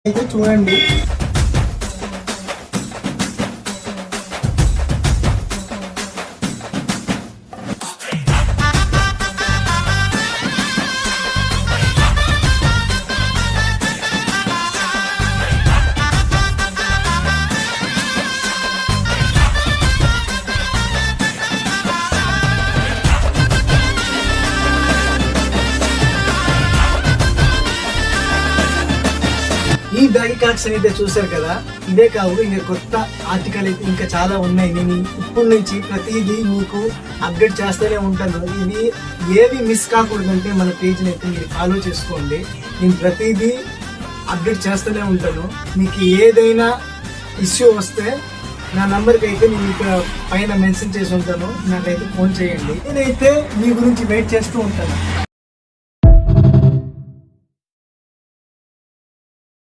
అయితే చూడండి. ఈ బ్యాగ్ కార్డ్స్ అయితే చూసారు కదా, ఇదే కావు ఇంకా కొత్త ఆర్టికల్ అయితే ఇంకా చాలా ఉన్నాయి. నేను ఇప్పటి నుంచి ప్రతిదీ మీకు అప్డేట్ చేస్తూనే ఉంటాను. ఇది ఏవి మిస్ కాకూడదంటే మన పేజ్ని అయితే మీరు ఫాలో చేసుకోండి. నేను ప్రతిదీ అప్డేట్ చేస్తూనే ఉంటాను. మీకు ఏదైనా ఇష్యూ వస్తే నా నంబర్కి అయితే నేను ఇక్కడ పైన మెన్షన్ చేసి ఉంటాను, నాకైతే ఫోన్ చేయండి. నేనైతే మీ గురించి వెయిట్ చేస్తూ ఉంటాను.